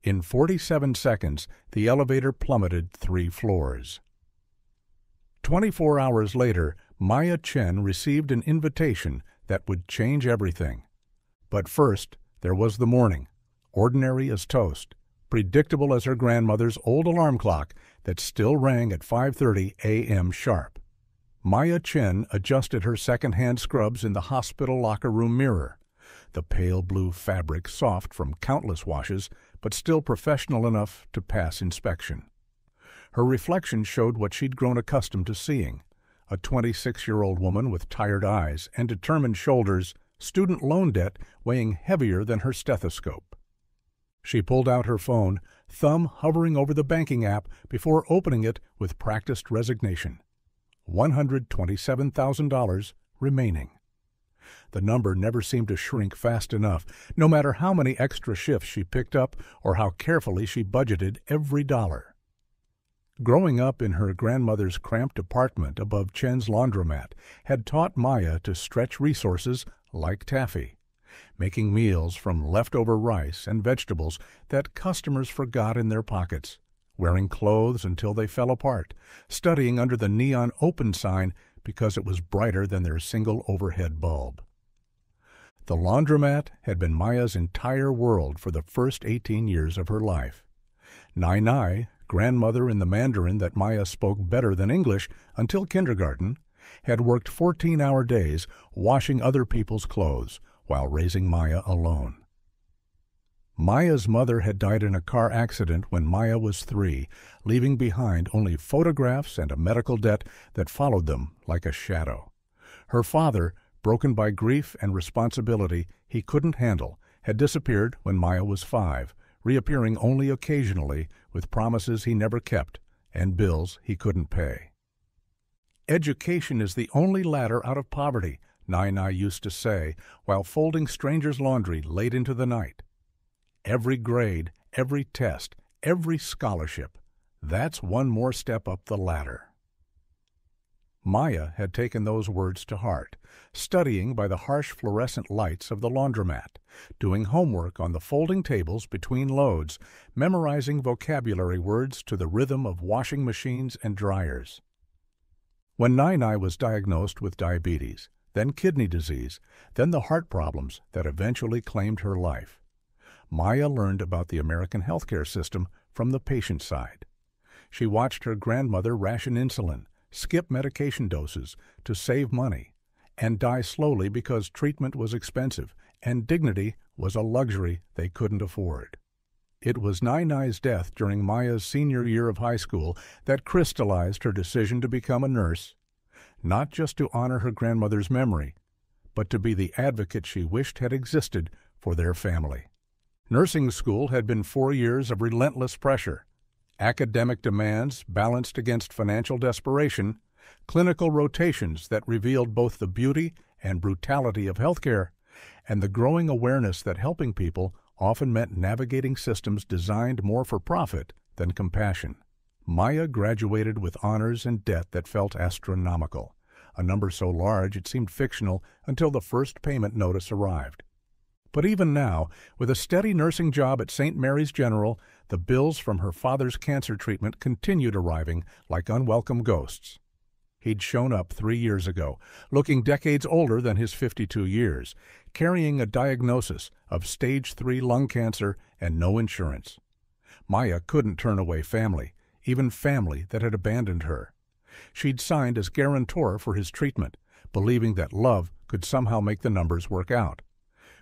In 47 seconds, the elevator plummeted 3 floors. 24 hours later, Maya Chen received an invitation that would change everything. But first, there was the morning, ordinary as toast, predictable as her grandmother's old alarm clock that still rang at 5:30 a.m. sharp. Maya Chen adjusted her second-hand scrubs in the hospital locker room mirror, the pale blue fabric soft from countless washes, but still professional enough to pass inspection. Her reflection showed what she'd grown accustomed to seeing, a 26-year-old woman with tired eyes and determined shoulders, student loan debt weighing heavier than her stethoscope. She pulled out her phone, thumb hovering over the banking app before opening it with practiced resignation. $127,000 remaining. The number never seemed to shrink fast enough, no matter how many extra shifts she picked up or how carefully she budgeted every dollar. Growing up in her grandmother's cramped apartment above Chen's laundromat had taught Maya to stretch resources like taffy, making meals from leftover rice and vegetables that customers forgot in their pockets, wearing clothes until they fell apart, studying under the neon open sign because it was brighter than their single overhead bulb. The laundromat had been Maya's entire world for the first 18 years of her life. Nai, grandmother in the Mandarin that Maya spoke better than English until kindergarten, had worked 14-hour days washing other people's clothes while raising Maya alone. Maya's mother had died in a car accident when Maya was 3, leaving behind only photographs and a medical debt that followed them like a shadow. Her father, broken by grief and responsibility he couldn't handle, had disappeared when Maya was 5, reappearing only occasionally with promises he never kept and bills he couldn't pay. Education is the only ladder out of poverty, Nai used to say, while folding strangers' laundry late into the night. Every grade, every test, every scholarship, that's one more step up the ladder. Maya had taken those words to heart, studying by the harsh fluorescent lights of the laundromat, doing homework on the folding tables between loads, memorizing vocabulary words to the rhythm of washing machines and dryers. When Nai was diagnosed with diabetes, then kidney disease, then the heart problems that eventually claimed her life, Maya learned about the American healthcare system from the patient side. She watched her grandmother ration insulin, skip medication doses to save money, and die slowly because treatment was expensive and dignity was a luxury they couldn't afford. It was Nai's death during Maya's senior year of high school that crystallized her decision to become a nurse, not just to honor her grandmother's memory, but to be the advocate she wished had existed for their family. Nursing school had been 4 years of relentless pressure, academic demands balanced against financial desperation, clinical rotations that revealed both the beauty and brutality of healthcare, and the growing awareness that helping people often meant navigating systems designed more for profit than compassion. Maya graduated with honors and debt that felt astronomical, a number so large it seemed fictional until the first payment notice arrived. But even now, with a steady nursing job at St. Mary's General, the bills from her father's cancer treatment continued arriving like unwelcome ghosts. He'd shown up 3 years ago, looking decades older than his 52 years, carrying a diagnosis of stage 3 lung cancer and no insurance. Maya couldn't turn away family, even family that had abandoned her. She'd signed as guarantor for his treatment, believing that love could somehow make the numbers work out.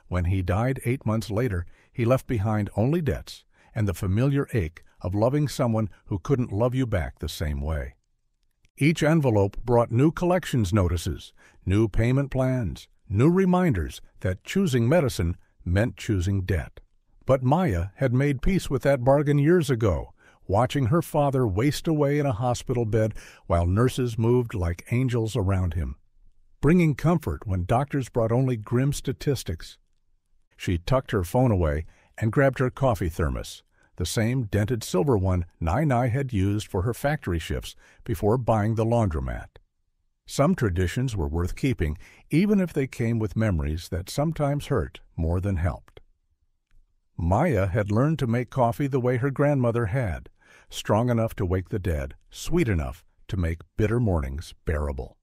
When he died 8 months later, he left behind only debts and the familiar ache of loving someone who couldn't love you back the same way. Each envelope brought new collections notices, new payment plans, new reminders that choosing medicine meant choosing debt. But Maya had made peace with that bargain years ago, watching her father waste away in a hospital bed while nurses moved like angels around him, bringing comfort when doctors brought only grim statistics. She tucked her phone away and grabbed her coffee thermos, the same dented silver one Nai had used for her factory shifts before buying the laundromat. Some traditions were worth keeping, even if they came with memories that sometimes hurt more than helped. Maya had learned to make coffee the way her grandmother had, strong enough to wake the dead, sweet enough to make bitter mornings bearable.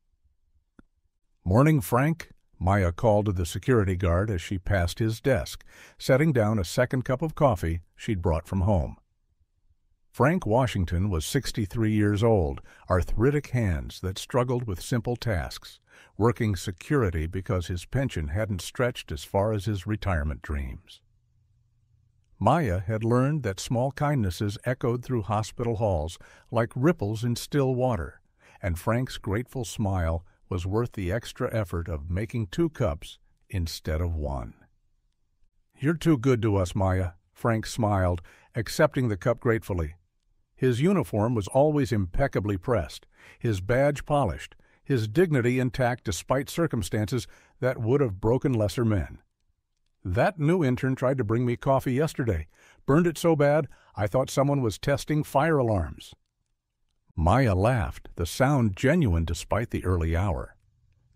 "Morning, Frank," Maya called to the security guard as she passed his desk, setting down a second cup of coffee she'd brought from home. Frank Washington was 63 years old, arthritic hands that struggled with simple tasks, working security because his pension hadn't stretched as far as his retirement dreams. Maya had learned that small kindnesses echoed through hospital halls like ripples in still water, and Frank's grateful smile was worth the extra effort of making 2 cups instead of 1. "You're too good to us, Maya," Frank smiled, accepting the cup gratefully. His uniform was always impeccably pressed, his badge polished, his dignity intact despite circumstances that would have broken lesser men. "That new intern tried to bring me coffee yesterday. Burned it so bad, I thought someone was testing fire alarms." Maya laughed, the sound genuine despite the early hour.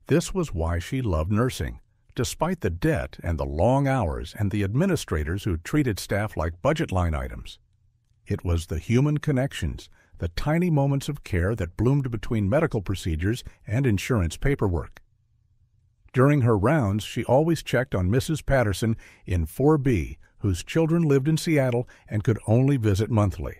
This was why she loved nursing, despite the debt and the long hours and the administrators who treated staff like budget line items. It was the human connections, the tiny moments of care that bloomed between medical procedures and insurance paperwork. During her rounds, she always checked on Mrs. Patterson in 4B, whose children lived in Seattle and could only visit monthly.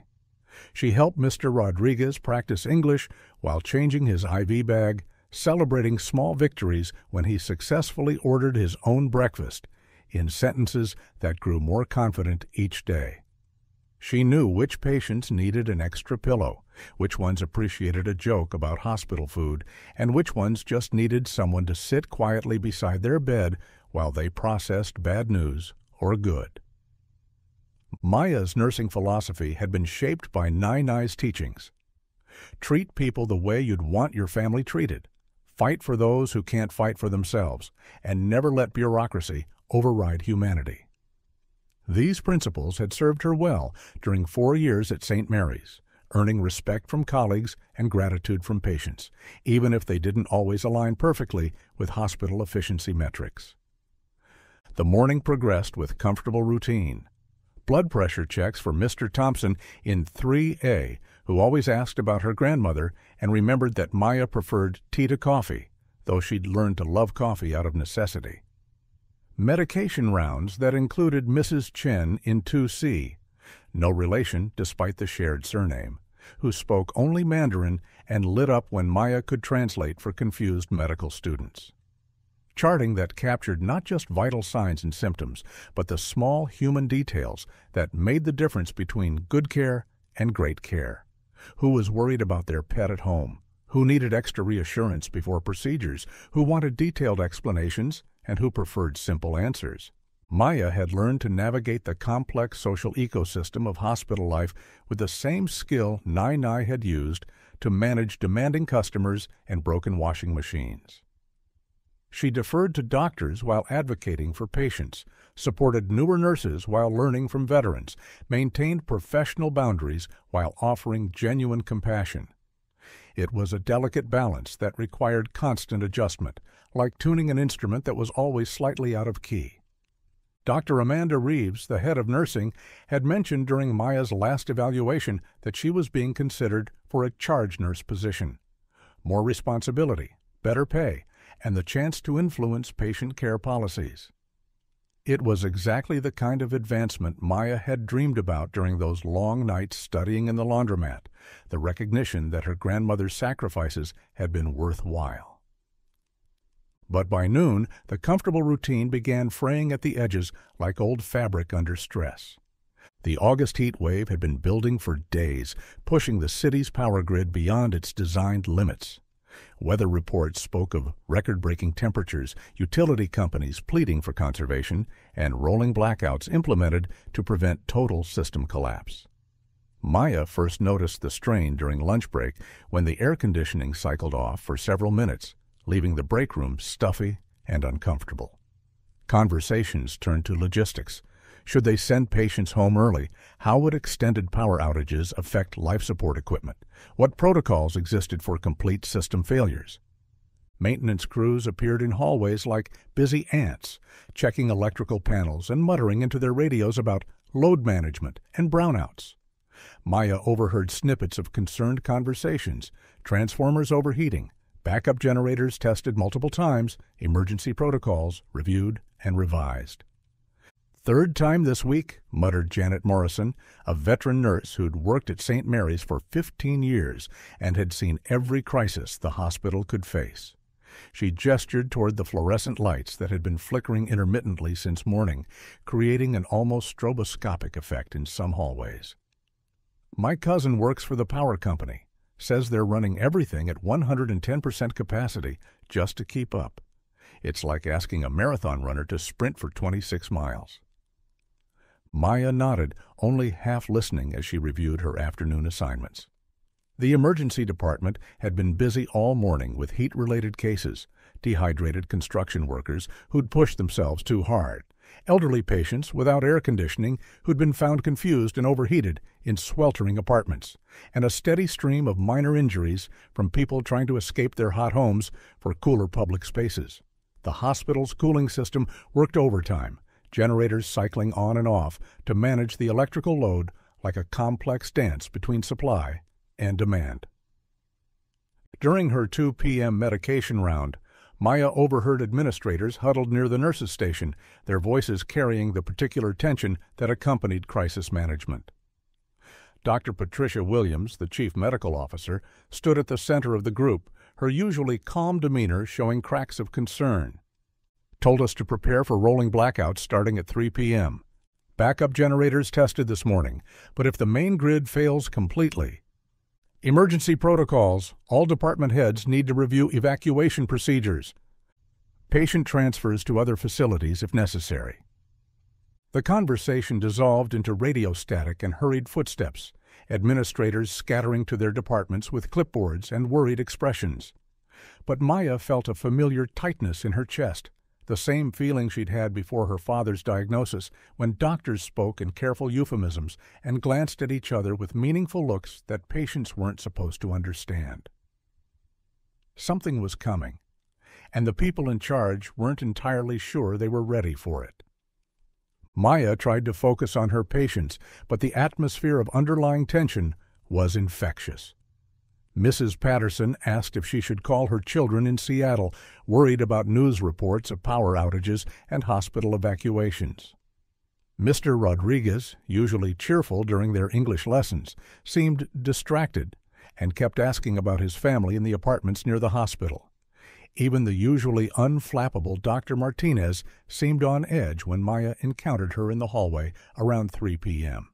She helped Mr. Rodriguez practice English while changing his IV bag, celebrating small victories when he successfully ordered his own breakfast, in sentences that grew more confident each day. She knew which patients needed an extra pillow, which ones appreciated a joke about hospital food, and which ones just needed someone to sit quietly beside their bed while they processed bad news or good. Maya's nursing philosophy had been shaped by Nai's teachings. Treat people the way you'd want your family treated. Fight for those who can't fight for themselves, and never let bureaucracy override humanity. These principles had served her well during 4 years at St. Mary's, earning respect from colleagues and gratitude from patients, even if they didn't always align perfectly with hospital efficiency metrics. The morning progressed with comfortable routine. Blood pressure checks for Mr. Thompson in 3A, who always asked about her grandmother and remembered that Maya preferred tea to coffee, though she'd learned to love coffee out of necessity. Medication rounds that included Mrs. Chen in 2C, no relation despite the shared surname, who spoke only Mandarin and lit up when Maya could translate for confused medical students. Charting that captured not just vital signs and symptoms, but the small human details that made the difference between good care and great care. Who was worried about their pet at home? Who needed extra reassurance before procedures? Who wanted detailed explanations? And who preferred simple answers? Maya had learned to navigate the complex social ecosystem of hospital life with the same skill Nai had used to manage demanding customers and broken washing machines. She deferred to doctors while advocating for patients, supported newer nurses while learning from veterans, maintained professional boundaries while offering genuine compassion. It was a delicate balance that required constant adjustment, like tuning an instrument that was always slightly out of key. Dr. Amanda Reeves, the head of nursing, had mentioned during Maya's last evaluation that she was being considered for a charge nurse position. More responsibility, better pay, and the chance to influence patient care policies. It was exactly the kind of advancement Maya had dreamed about during those long nights studying in the laundromat, the recognition that her grandmother's sacrifices had been worthwhile. But by noon, the comfortable routine began fraying at the edges like old fabric under stress. The August heat wave had been building for days, pushing the city's power grid beyond its designed limits. Weather reports spoke of record-breaking temperatures, utility companies pleading for conservation, and rolling blackouts implemented to prevent total system collapse. Maya first noticed the strain during lunch break when the air conditioning cycled off for several minutes, leaving the break room stuffy and uncomfortable. Conversations turned to logistics. Should they send patients home early? How would extended power outages affect life support equipment? What protocols existed for complete system failures? Maintenance crews appeared in hallways like busy ants, checking electrical panels and muttering into their radios about load management and brownouts. Maya overheard snippets of concerned conversations, transformers overheating, backup generators tested multiple times, emergency protocols reviewed and revised. "Third time this week," muttered Janet Morrison, a veteran nurse who'd worked at St. Mary's for 15 years and had seen every crisis the hospital could face. She gestured toward the fluorescent lights that had been flickering intermittently since morning, creating an almost stroboscopic effect in some hallways. "My cousin works for the power company. Says they're running everything at 110% capacity just to keep up. It's like asking a marathon runner to sprint for 26 miles. Maya nodded, only half listening as she reviewed her afternoon assignments. The emergency department had been busy all morning with heat-related cases, dehydrated construction workers who'd pushed themselves too hard, elderly patients without air conditioning who'd been found confused and overheated in sweltering apartments, and a steady stream of minor injuries from people trying to escape their hot homes for cooler public spaces. The hospital's cooling system worked overtime, generators cycling on and off to manage the electrical load like a complex dance between supply and demand. During her 2 p.m. medication round, Maya overheard administrators huddled near the nurses' station, their voices carrying the particular tension that accompanied crisis management. Dr. Patricia Williams, the chief medical officer, stood at the center of the group, her usually calm demeanor showing cracks of concern. "Told us to prepare for rolling blackouts starting at 3 p.m. Backup generators tested this morning, but if the main grid fails completely. Emergency protocols. All department heads need to review evacuation procedures. Patient transfers to other facilities if necessary." The conversation dissolved into radio static and hurried footsteps, administrators scattering to their departments with clipboards and worried expressions. But Maya felt a familiar tightness in her chest, the same feeling she'd had before her father's diagnosis, when doctors spoke in careful euphemisms and glanced at each other with meaningful looks that patients weren't supposed to understand. Something was coming, and the people in charge weren't entirely sure they were ready for it. Maya tried to focus on her patients, but the atmosphere of underlying tension was infectious. Mrs. Patterson asked if she should call her children in Seattle, worried about news reports of power outages and hospital evacuations. Mr. Rodriguez, usually cheerful during their English lessons, seemed distracted and kept asking about his family in the apartments near the hospital. Even the usually unflappable Dr. Martinez seemed on edge when Maya encountered her in the hallway around 3 p.m.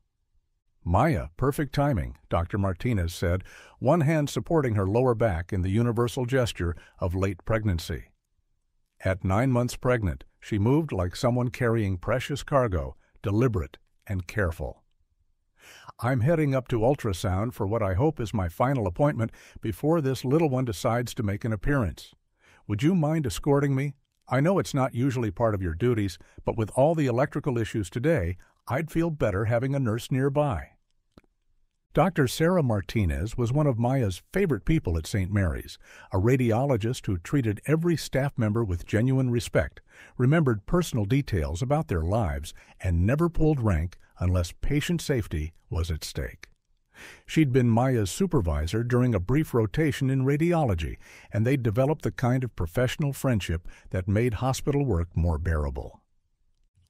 "Maya, perfect timing," Dr. Martinez said, one hand supporting her lower back in the universal gesture of late pregnancy. At 9 months pregnant, she moved like someone carrying precious cargo, deliberate and careful. "I'm heading up to ultrasound for what I hope is my final appointment before this little one decides to make an appearance. Would you mind escorting me? I know it's not usually part of your duties, but with all the electrical issues today, I'd feel better having a nurse nearby." Dr. Sarah Martinez was one of Maya's favorite people at St. Mary's, a radiologist who treated every staff member with genuine respect, remembered personal details about their lives, and never pulled rank unless patient safety was at stake. She'd been Maya's supervisor during a brief rotation in radiology, and they'd developed the kind of professional friendship that made hospital work more bearable.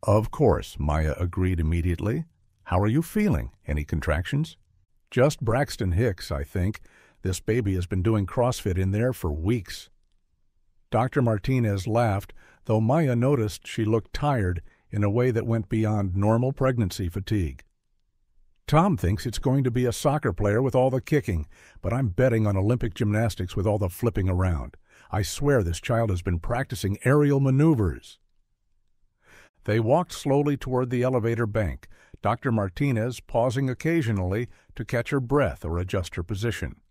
"Of course," Maya agreed immediately. "How are you feeling? Any contractions?" "Just Braxton Hicks, I think. This baby has been doing CrossFit in there for weeks." Dr. Martinez laughed, though Maya noticed she looked tired in a way that went beyond normal pregnancy fatigue. "Tom thinks it's going to be a soccer player with all the kicking, but I'm betting on Olympic gymnastics with all the flipping around. I swear this child has been practicing aerial maneuvers." They walked slowly toward the elevator bank, Dr. Martinez pausing occasionally to catch her breath or adjust her position.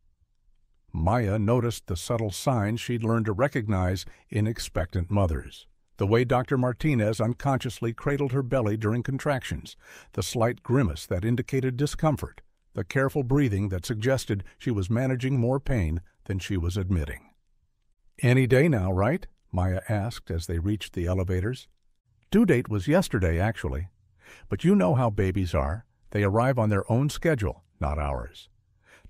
Maya noticed the subtle signs she'd learned to recognize in expectant mothers. The way Dr. Martinez unconsciously cradled her belly during contractions, the slight grimace that indicated discomfort, the careful breathing that suggested she was managing more pain than she was admitting. "Any day now, right?" Maya asked as they reached the elevators. "Due date was yesterday, actually. But you know how babies are. They arrive on their own schedule, not ours.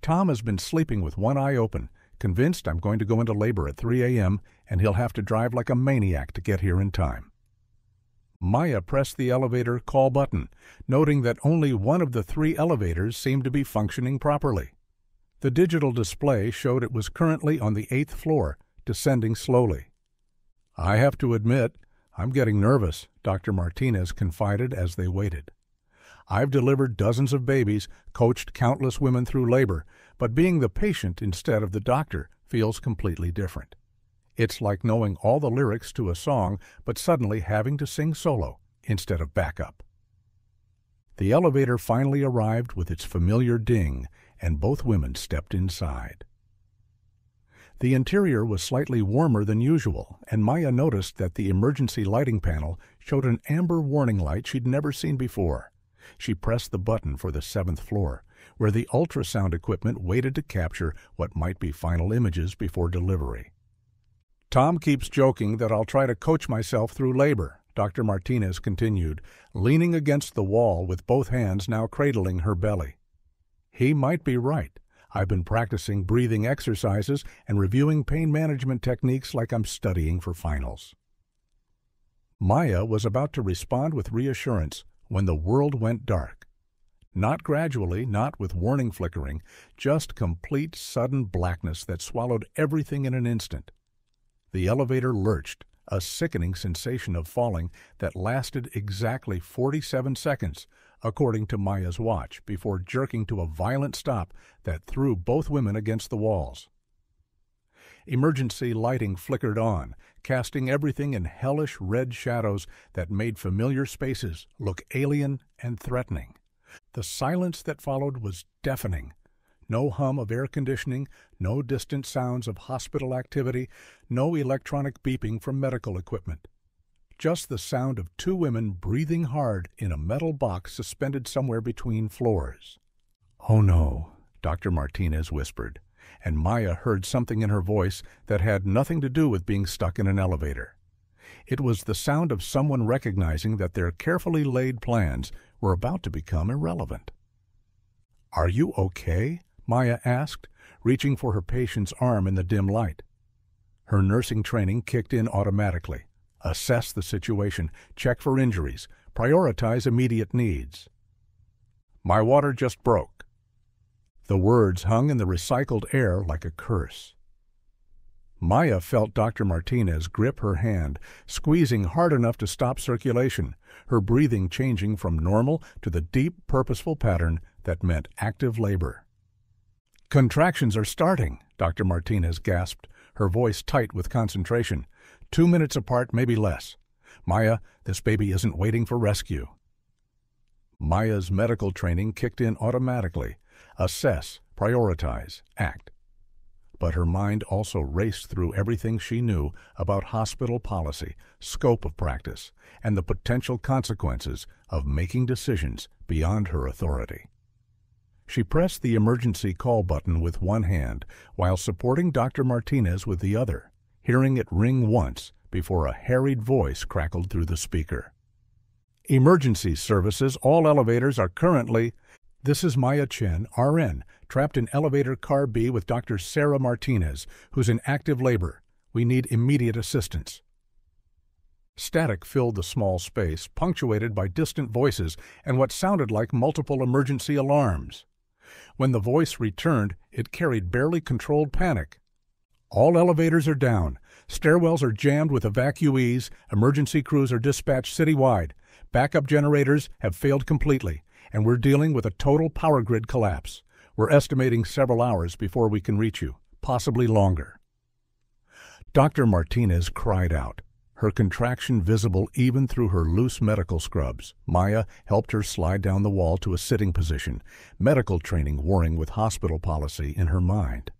Tom has been sleeping with one eye open, convinced I'm going to go into labor at 3 a.m., and he'll have to drive like a maniac to get here in time." Maya pressed the elevator call button, noting that only one of the 3 elevators seemed to be functioning properly. The digital display showed it was currently on the 8th floor, descending slowly. "I have to admit, I'm getting nervous," Dr. Martinez confided as they waited. "I've delivered dozens of babies, coached countless women through labor, but being the patient instead of the doctor feels completely different. It's like knowing all the lyrics to a song, but suddenly having to sing solo instead of backup." The elevator finally arrived with its familiar ding, and both women stepped inside. The interior was slightly warmer than usual, and Maya noticed that the emergency lighting panel showed an amber warning light she'd never seen before. She pressed the button for the 7th floor, where the ultrasound equipment waited to capture what might be final images before delivery. "Tom keeps joking that I'll try to coach myself through labor," Dr. Martinez continued, leaning against the wall with both hands now cradling her belly. "He might be right. I've been practicing breathing exercises and reviewing pain management techniques like I'm studying for finals." Maya was about to respond with reassurance when the world went dark. Not gradually, not with warning flickering, just complete sudden blackness that swallowed everything in an instant. The elevator lurched, a sickening sensation of falling that lasted exactly 47 seconds, according to Maya's watch, before jerking to a violent stop that threw both women against the walls. Emergency lighting flickered on, casting everything in hellish red shadows that made familiar spaces look alien and threatening. The silence that followed was deafening. No hum of air conditioning, no distant sounds of hospital activity, no electronic beeping from medical equipment. Just the sound of 2 women breathing hard in a metal box suspended somewhere between floors. "Oh no," Dr. Martinez whispered, and Maya heard something in her voice that had nothing to do with being stuck in an elevator. It was the sound of someone recognizing that their carefully laid plans were about to become irrelevant. "Are you okay?" Maya asked, reaching for her patient's arm in the dim light. Her nursing training kicked in automatically. Assess the situation, check for injuries, prioritize immediate needs. "My water just broke." The words hung in the recycled air like a curse. Maya felt Dr. Martinez grip her hand, squeezing hard enough to stop circulation, her breathing changing from normal to the deep, purposeful pattern that meant active labor. "Contractions are starting," Dr. Martinez gasped, her voice tight with concentration. 2 minutes apart, maybe less. "Maya, this baby isn't waiting for rescue." Maya's medical training kicked in automatically. Assess, prioritize, act. But her mind also raced through everything she knew about hospital policy, scope of practice, and the potential consequences of making decisions beyond her authority. She pressed the emergency call button with one hand while supporting Dr. Martinez with the other, hearing it ring once before a harried voice crackled through the speaker. "Emergency services, all elevators are currently—" "This is Maya Chen, RN, trapped in elevator car B with Dr. Sarah Martinez, who's in active labor. We need immediate assistance." Static filled the small space, punctuated by distant voices and what sounded like multiple emergency alarms. When the voice returned, it carried barely controlled panic. "All elevators are down. Stairwells are jammed with evacuees. Emergency crews are dispatched citywide. Backup generators have failed completely, and we're dealing with a total power grid collapse. We're estimating several hours before we can reach you, possibly longer." Dr. Martinez cried out, her contraction visible even through her loose medical scrubs. Maya helped her slide down the wall to a sitting position, medical training warring with hospital policy in her mind.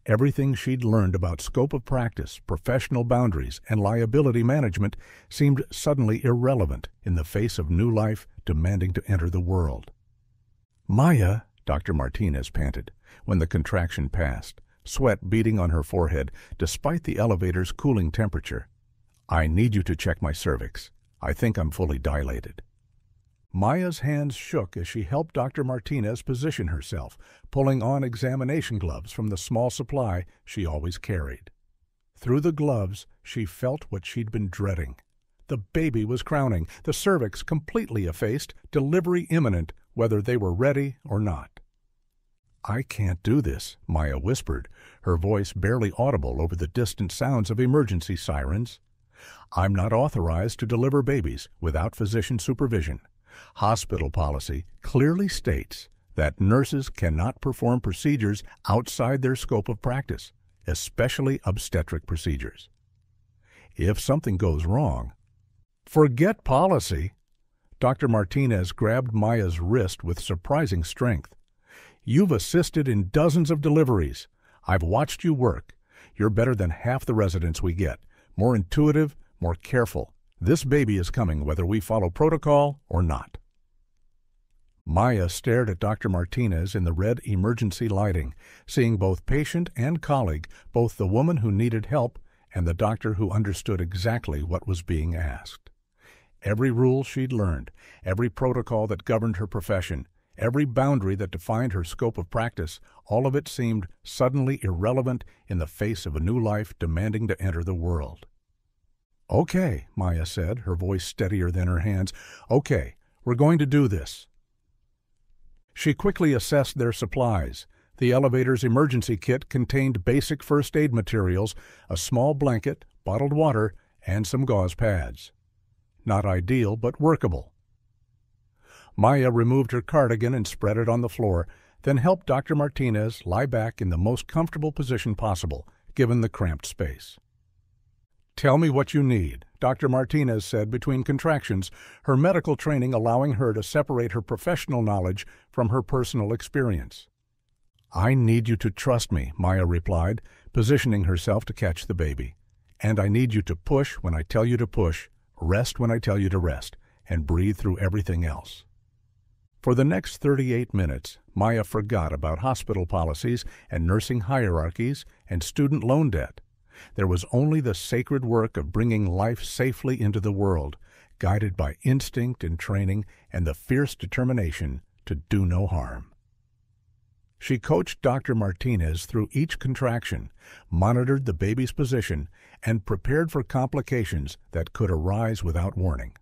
Everything she'd learned about scope of practice, professional boundaries, and liability management seemed suddenly irrelevant in the face of new life demanding to enter the world. "Maya," Dr. Martinez panted, when the contraction passed, sweat beading on her forehead despite the elevator's cooling temperature. "I need you to check my cervix. I think I'm fully dilated." Maya's hands shook as she helped Dr. Martinez position herself, pulling on examination gloves from the small supply she always carried. Through the gloves, she felt what she'd been dreading. The baby was crowning, the cervix completely effaced, delivery imminent, whether they were ready or not. "I can't do this," Maya whispered, her voice barely audible over the distant sounds of emergency sirens. "I'm not authorized to deliver babies without physician supervision. Hospital policy clearly states that nurses cannot perform procedures outside their scope of practice, especially obstetric procedures. If something goes wrong—" "Forget policy!" Dr. Martinez grabbed Maya's wrist with surprising strength. "You've assisted in dozens of deliveries. I've watched you work. You're better than half the residents we get. More intuitive, more careful. This baby is coming whether we follow protocol or not." Maya stared at Dr. Martinez in the red emergency lighting, seeing both patient and colleague, both the woman who needed help and the doctor who understood exactly what was being asked. Every rule she'd learned, every protocol that governed her profession, every boundary that defined her scope of practice, all of it seemed suddenly irrelevant in the face of a new life demanding to enter the world. "Okay," Maya said, her voice steadier than her hands. "Okay, we're going to do this." She quickly assessed their supplies. The elevator's emergency kit contained basic first aid materials, a small blanket, bottled water, and some gauze pads. Not ideal, but workable. Maya removed her cardigan and spread it on the floor, then helped Dr. Martinez lie back in the most comfortable position possible, given the cramped space. "Tell me what you need," Dr. Martinez said between contractions, her medical training allowing her to separate her professional knowledge from her personal experience. "I need you to trust me," Maya replied, positioning herself to catch the baby. "And I need you to push when I tell you to push, rest when I tell you to rest, and breathe through everything else." For the next 38 minutes, Maya forgot about hospital policies and nursing hierarchies and student loan debt. There was only the sacred work of bringing life safely into the world, guided by instinct and training and the fierce determination to do no harm. She coached Dr. Martinez through each contraction, monitored the baby's position, and prepared for complications that could arise without warning.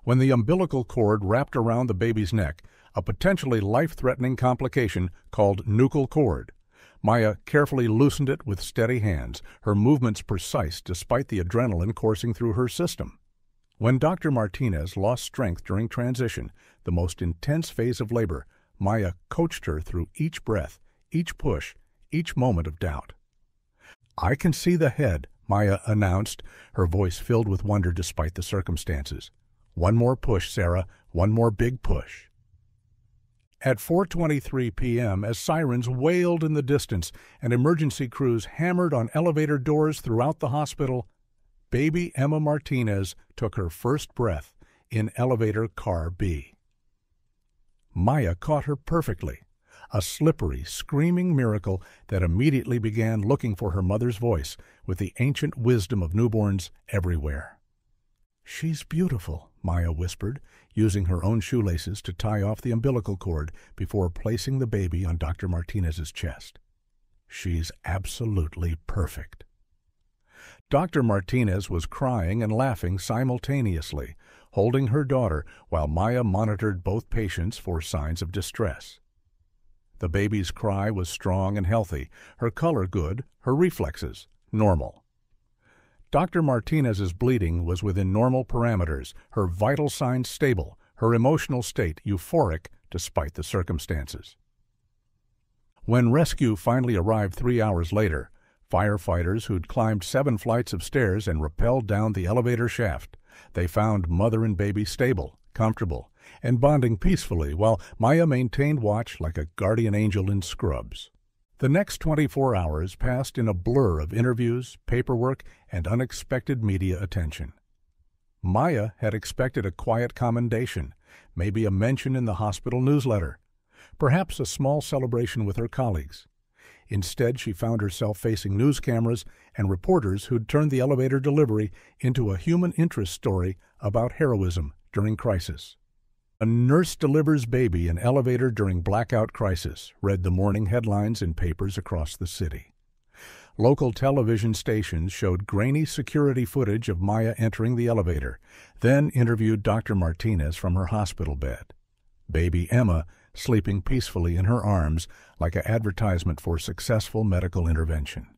When the umbilical cord wrapped around the baby's neck, a potentially life-threatening complication called nuchal cord, Maya carefully loosened it with steady hands, her movements precise despite the adrenaline coursing through her system. When Dr. Martinez lost strength during transition, the most intense phase of labor, Maya coached her through each breath, each push, each moment of doubt. "I can see the head," Maya announced, her voice filled with wonder despite the circumstances. "One more push, Sarah, one more big push." At 4:23 p.m., as sirens wailed in the distance and emergency crews hammered on elevator doors throughout the hospital, baby Emma Martinez took her first breath in elevator car B. Maya caught her perfectly, a slippery, screaming miracle that immediately began looking for her mother's voice with the ancient wisdom of newborns everywhere. "She's beautiful," Maya whispered, using her own shoelaces to tie off the umbilical cord before placing the baby on Dr. Martinez's chest. "She's absolutely perfect." Dr. Martinez was crying and laughing simultaneously, holding her daughter while Maya monitored both patients for signs of distress. The baby's cry was strong and healthy, her color good, her reflexes normal. Dr. Martinez's bleeding was within normal parameters, her vital signs stable, her emotional state euphoric despite the circumstances. When rescue finally arrived 3 hours later, firefighters who'd climbed 7 flights of stairs and rappelled down the elevator shaft, they found mother and baby stable, comfortable, and bonding peacefully while Maya maintained watch like a guardian angel in scrubs. The next 24 hours passed in a blur of interviews, paperwork, and unexpected media attention. Maya had expected a quiet commendation, maybe a mention in the hospital newsletter, perhaps a small celebration with her colleagues. Instead, she found herself facing news cameras and reporters who'd turned the elevator delivery into a human interest story about heroism during crisis. "A nurse delivers baby in elevator during blackout crisis," read the morning headlines in papers across the city. Local television stations showed grainy security footage of Maya entering the elevator, then interviewed Dr. Martinez from her hospital bed. Baby Emma sleeping peacefully in her arms like an advertisement for successful medical intervention.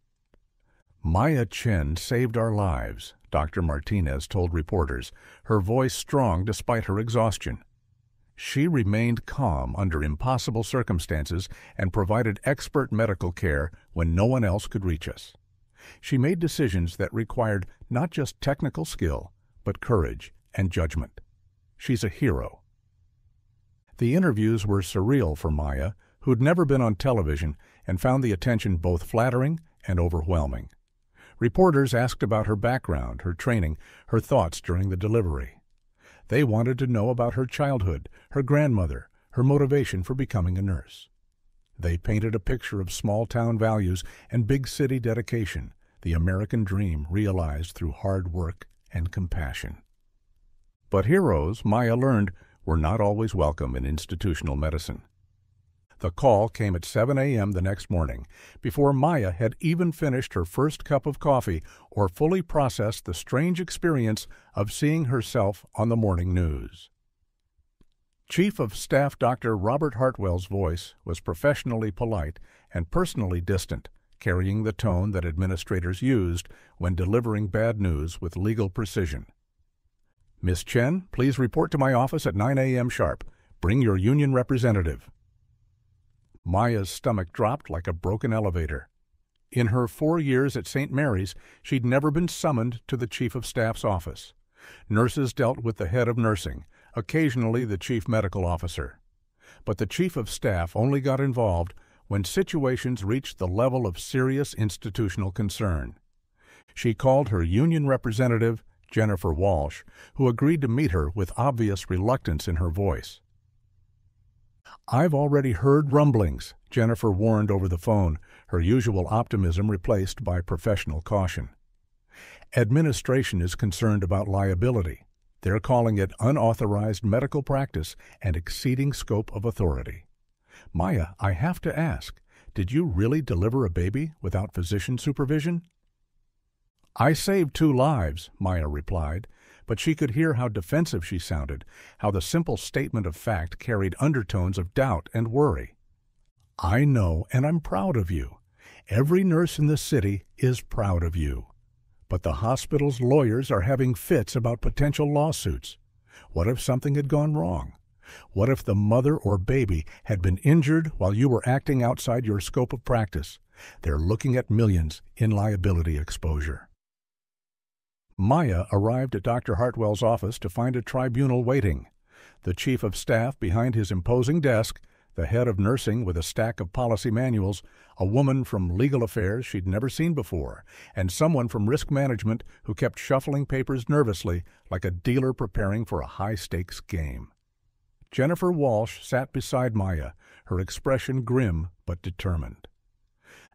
"Maya Chen saved our lives," Dr. Martinez told reporters, her voice strong despite her exhaustion. "She remained calm under impossible circumstances and provided expert medical care when no one else could reach us. She made decisions that required not just technical skill, but courage and judgment. She's a hero." The interviews were surreal for Maya, who'd never been on television and found the attention both flattering and overwhelming. Reporters asked about her background, her training, her thoughts during the delivery. They wanted to know about her childhood, her grandmother, her motivation for becoming a nurse. They painted a picture of small-town values and big-city dedication, the American dream realized through hard work and compassion. But heroes, Maya learned, were not always welcome in institutional medicine. The call came at 7 a.m. the next morning, before Maya had even finished her first cup of coffee or fully processed the strange experience of seeing herself on the morning news. Chief of Staff Dr. Robert Hartwell's voice was professionally polite and personally distant, carrying the tone that administrators used when delivering bad news with legal precision. "Miss Chen, please report to my office at 9 a.m. sharp. Bring your union representative." Maya's stomach dropped like a broken elevator. In her 4 years at St. Mary's, she'd never been summoned to the Chief of Staff's office. Nurses dealt with the head of nursing, occasionally the Chief Medical Officer. But the Chief of Staff only got involved when situations reached the level of serious institutional concern. She called her union representative, Jennifer Walsh, who agreed to meet her with obvious reluctance in her voice. "I've already heard rumblings," Jennifer warned over the phone, her usual optimism replaced by professional caution. "Administration is concerned about liability. They're calling it unauthorized medical practice and exceeding scope of authority. Maya, I have to ask, did you really deliver a baby without physician supervision?" "I saved 2 lives," Maya replied, but she could hear how defensive she sounded, how the simple statement of fact carried undertones of doubt and worry. "I know, and I'm proud of you. Every nurse in the city is proud of you. But the hospital's lawyers are having fits about potential lawsuits. What if something had gone wrong? What if the mother or baby had been injured while you were acting outside your scope of practice? They're looking at millions in liability exposure." Maya arrived at Dr. Hartwell's office to find a tribunal waiting. The Chief of Staff behind his imposing desk, the head of nursing with a stack of policy manuals, a woman from legal affairs she'd never seen before, and someone from risk management who kept shuffling papers nervously like a dealer preparing for a high-stakes game. Jennifer Walsh sat beside Maya, her expression grim but determined.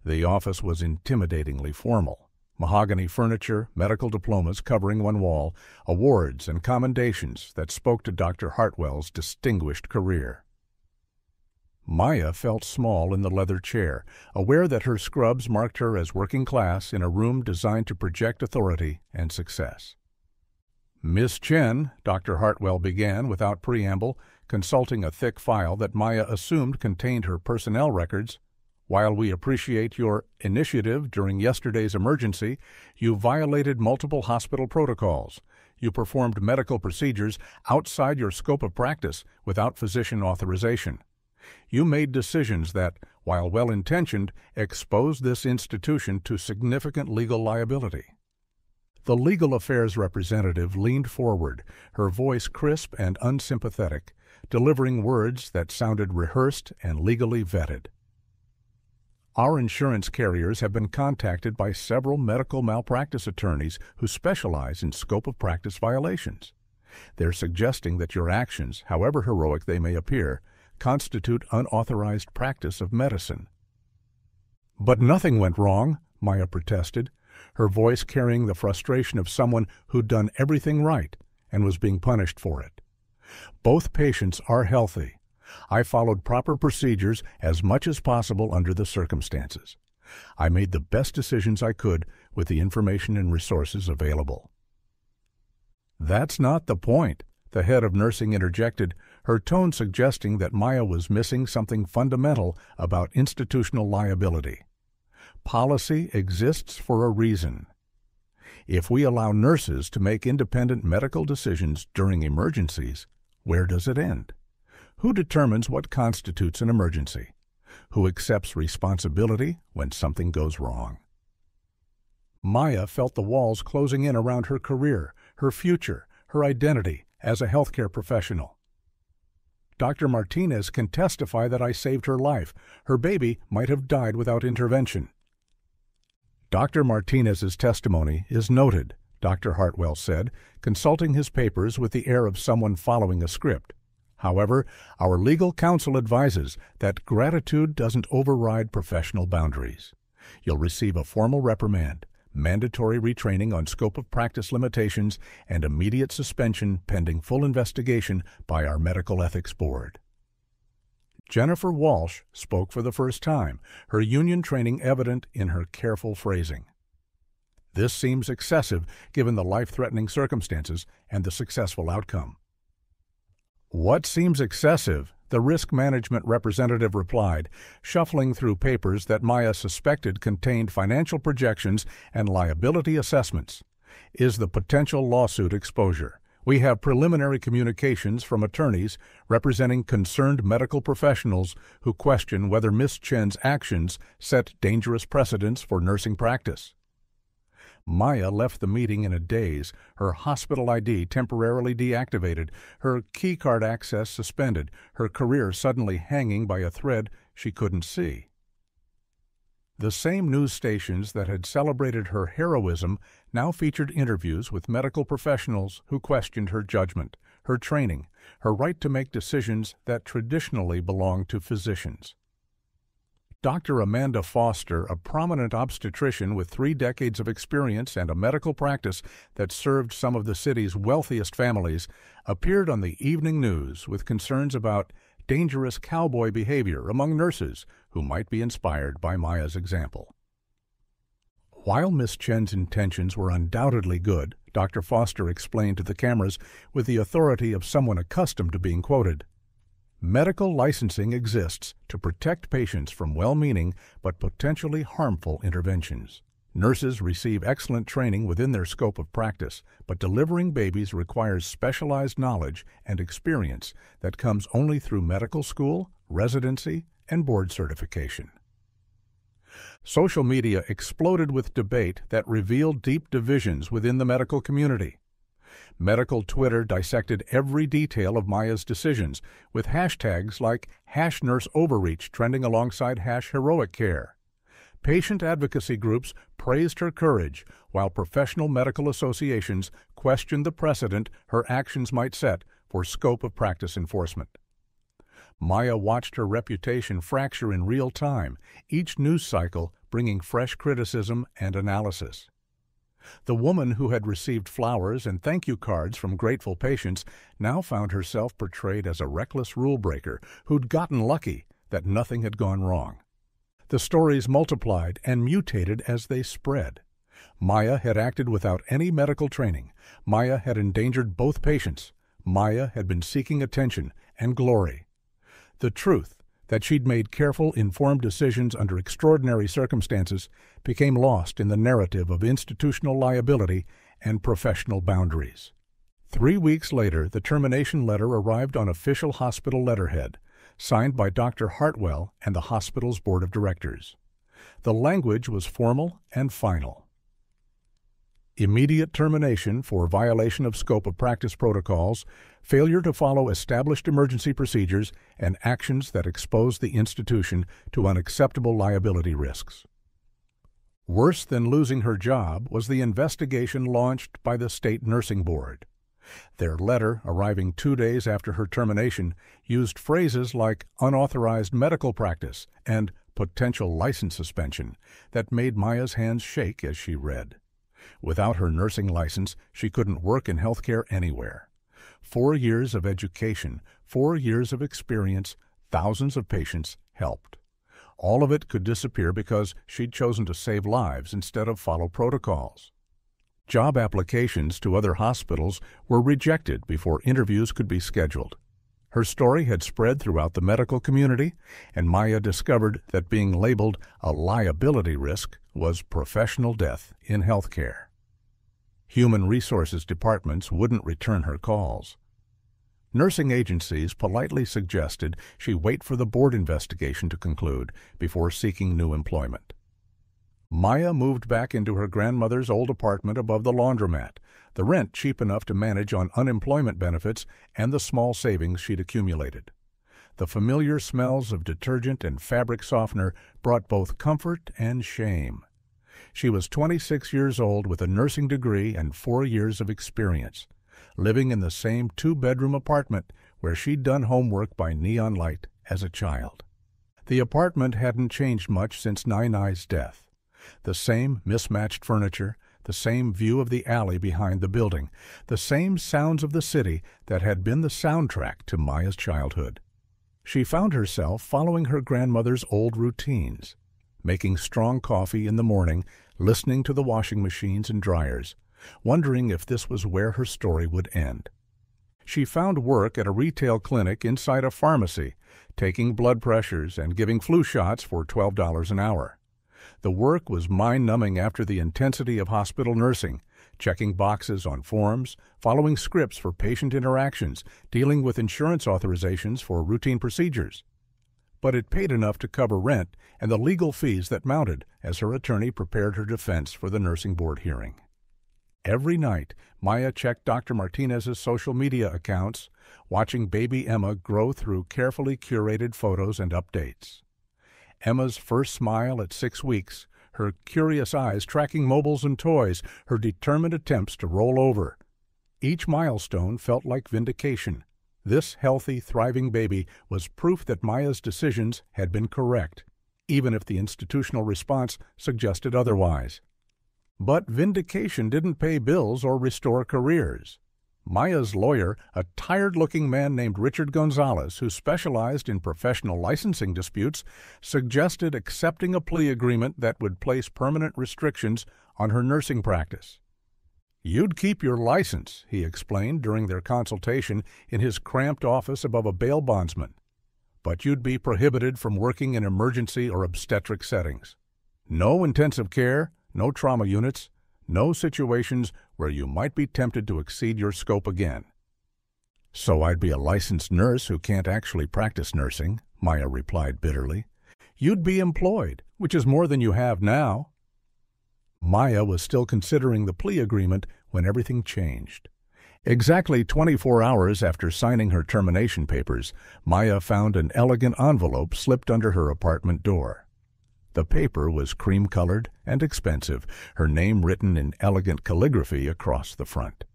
The office was intimidatingly formal. Mahogany furniture, medical diplomas covering one wall, awards and commendations that spoke to Dr. Hartwell's distinguished career. Maya felt small in the leather chair, aware that her scrubs marked her as working class in a room designed to project authority and success. "Miss Chen," Dr. Hartwell began without preamble, consulting a thick file that Maya assumed contained her personnel records, "while we appreciate your initiative during yesterday's emergency, you violated multiple hospital protocols. You performed medical procedures outside your scope of practice without physician authorization. You made decisions that, while well-intentioned, exposed this institution to significant legal liability." The legal affairs representative leaned forward, her voice crisp and unsympathetic, delivering words that sounded rehearsed and legally vetted. "Our insurance carriers have been contacted by several medical malpractice attorneys who specialize in scope of practice violations. They're suggesting that your actions, however heroic they may appear, constitute unauthorized practice of medicine." But nothing went wrong, Maya protested, her voice carrying the frustration of someone who'd done everything right and was being punished for it. Both patients are healthy. I followed proper procedures as much as possible under the circumstances. I made the best decisions I could with the information and resources available. That's not the point, the head of nursing interjected, her tone suggesting that Maya was missing something fundamental about institutional liability. Policy exists for a reason. If we allow nurses to make independent medical decisions during emergencies, where does it end? Who determines what constitutes an emergency? Who accepts responsibility when something goes wrong? Maya felt the walls closing in around her career, her future, her identity as a healthcare professional. Dr. Martinez can testify that I saved her life. Her baby might have died without intervention. Dr. Martinez's testimony is noted, Dr. Hartwell said, consulting his papers with the air of someone following a script. However, our legal counsel advises that gratitude doesn't override professional boundaries. You'll receive a formal reprimand, mandatory retraining on scope of practice limitations, and immediate suspension pending full investigation by our Medical Ethics Board. Jennifer Walsh spoke for the first time, her union training evident in her careful phrasing. This seems excessive given the life-threatening circumstances and the successful outcome. What seems excessive? The risk management representative replied, shuffling through papers that Maya suspected contained financial projections and liability assessments, is the potential lawsuit exposure. We have preliminary communications from attorneys representing concerned medical professionals who question whether Ms. Chen's actions set dangerous precedents for nursing practice. Maya left the meeting in a daze, her hospital ID temporarily deactivated, her keycard access suspended, her career suddenly hanging by a thread she couldn't see. The same news stations that had celebrated her heroism now featured interviews with medical professionals who questioned her judgment, her training, her right to make decisions that traditionally belonged to physicians. Dr. Amanda Foster, a prominent obstetrician with 3 decades of experience and a medical practice that served some of the city's wealthiest families, appeared on the evening news with concerns about dangerous cowboy behavior among nurses who might be inspired by Maya's example. While Miss Chen's intentions were undoubtedly good, Dr. Foster explained to the cameras with the authority of someone accustomed to being quoted, medical licensing exists to protect patients from well-meaning but potentially harmful interventions. Nurses receive excellent training within their scope of practice, but delivering babies requires specialized knowledge and experience that comes only through medical school, residency, and board certification. Social media exploded with debate that revealed deep divisions within the medical community. Medical Twitter dissected every detail of Maya's decisions, with hashtags like #NurseOverreach trending alongside #HeroicCare. Patient advocacy groups praised her courage, while professional medical associations questioned the precedent her actions might set for scope of practice enforcement. Maya watched her reputation fracture in real time, each news cycle bringing fresh criticism and analysis. The woman who had received flowers and thank you cards from grateful patients now found herself portrayed as a reckless rule breaker who'd gotten lucky that nothing had gone wrong. The stories multiplied and mutated as they spread. Maya had acted without any medical training. Maya had endangered both patients. Maya had been seeking attention and glory. The truth that she'd made careful, informed decisions under extraordinary circumstances became lost in the narrative of institutional liability and professional boundaries. 3 weeks later, the termination letter arrived on official hospital letterhead, signed by Dr. Hartwell and the hospital's board of directors. The language was formal and final. Immediate termination for violation of scope of practice protocols, failure to follow established emergency procedures, and actions that expose the institution to unacceptable liability risks. Worse than losing her job was the investigation launched by the state nursing board. Their letter, arriving 2 days after her termination, used phrases like unauthorized medical practice and potential license suspension that made Maya's hands shake as she read. Without her nursing license, she couldn't work in healthcare anywhere. 4 years of education, 4 years of experience, thousands of patients helped. All of it could disappear because she'd chosen to save lives instead of follow protocols. Job applications to other hospitals were rejected before interviews could be scheduled. Her story had spread throughout the medical community, and Maya discovered that being labeled a liability risk was professional death in healthcare. Human resources departments wouldn't return her calls. Nursing agencies politely suggested she wait for the board investigation to conclude before seeking new employment. Maya moved back into her grandmother's old apartment above the laundromat, the rent cheap enough to manage on unemployment benefits and the small savings she'd accumulated. The familiar smells of detergent and fabric softener brought both comfort and shame. She was 26 years old with a nursing degree and 4 years of experience, living in the same 2-bedroom apartment where she'd done homework by neon light as a child. The apartment hadn't changed much since Nai-Nai's death. The same mismatched furniture, the same view of the alley behind the building, the same sounds of the city that had been the soundtrack to Maya's childhood. She found herself following her grandmother's old routines, making strong coffee in the morning, listening to the washing machines and dryers, wondering if this was where her story would end. She found work at a retail clinic inside a pharmacy, taking blood pressures and giving flu shots for $12 an hour. The work was mind-numbing after the intensity of hospital nursing, checking boxes on forms, following scripts for patient interactions, dealing with insurance authorizations for routine procedures. But it paid enough to cover rent and the legal fees that mounted as her attorney prepared her defense for the nursing board hearing. Every night, Maya checked Dr. Martinez's social media accounts, watching baby Emma grow through carefully curated photos and updates. Emma's first smile at 6 weeks, her curious eyes tracking mobiles and toys, her determined attempts to roll over. Each milestone felt like vindication. This healthy, thriving baby was proof that Maya's decisions had been correct, even if the institutional response suggested otherwise. But vindication didn't pay bills or restore careers. Maya's lawyer, a tired-looking man named Richard Gonzalez, who specialized in professional licensing disputes, suggested accepting a plea agreement that would place permanent restrictions on her nursing practice. "You'd keep your license," he explained during their consultation in his cramped office above a bail bondsman, "but you'd be prohibited from working in emergency or obstetric settings. No intensive care, no trauma units, no situations where you might be tempted to exceed your scope again." "So I'd be a licensed nurse who can't actually practice nursing," Maya replied bitterly. "You'd be employed, which is more than you have now." Maya was still considering the plea agreement when everything changed. Exactly 24 hours after signing her termination papers, Maya found an elegant envelope slipped under her apartment door. The paper was cream-colored and expensive, her name written in elegant calligraphy across the front.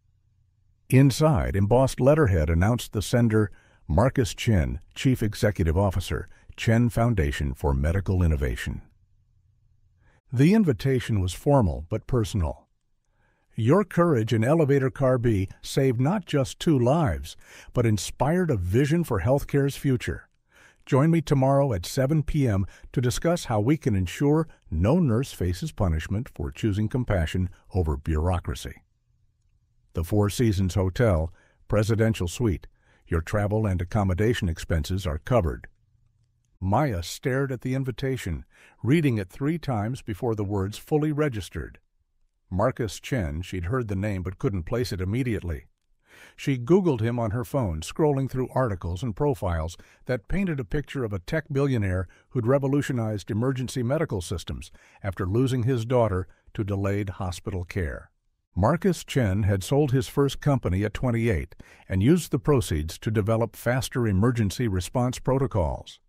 Inside, embossed letterhead announced the sender, Marcus Chen, Chief Executive Officer, Chen Foundation for Medical Innovation. The invitation was formal but personal. Your courage in Elevator Car B saved not just 2 lives, but inspired a vision for healthcare's future. Join me tomorrow at 7 p.m. to discuss how we can ensure no nurse faces punishment for choosing compassion over bureaucracy. The Four Seasons Hotel, Presidential Suite. Your travel and accommodation expenses are covered. Maya stared at the invitation, reading it 3 times before the words fully registered. Marcus Chen, she'd heard the name but couldn't place it immediately. She Googled him on her phone, scrolling through articles and profiles that painted a picture of a tech billionaire who'd revolutionized emergency medical systems after losing his daughter to delayed hospital care. Marcus Chen had sold his first company at 28 and used the proceeds to develop faster emergency response protocols.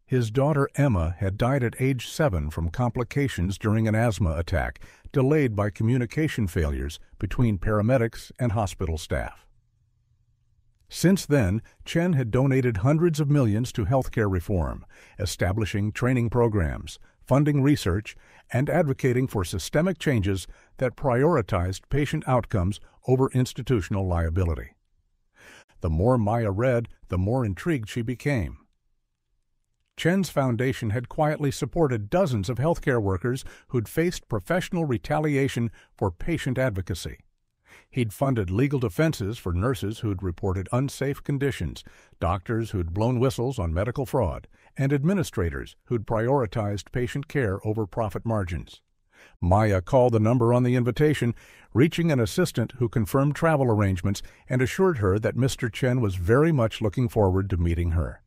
His daughter Emma had died at age 7 from complications during an asthma attack, delayed by communication failures between paramedics and hospital staff. Since then, Chen had donated hundreds of millions to healthcare reform, establishing training programs, funding research, and advocating for systemic changes that prioritized patient outcomes over institutional liability. The more Maya read, the more intrigued she became. Chen's foundation had quietly supported dozens of healthcare workers who'd faced professional retaliation for patient advocacy. He'd funded legal defenses for nurses who'd reported unsafe conditions, doctors who'd blown whistles on medical fraud, and administrators who'd prioritized patient care over profit margins. Maya called the number on the invitation, reaching an assistant who confirmed travel arrangements and assured her that Mr. Chen was very much looking forward to meeting her.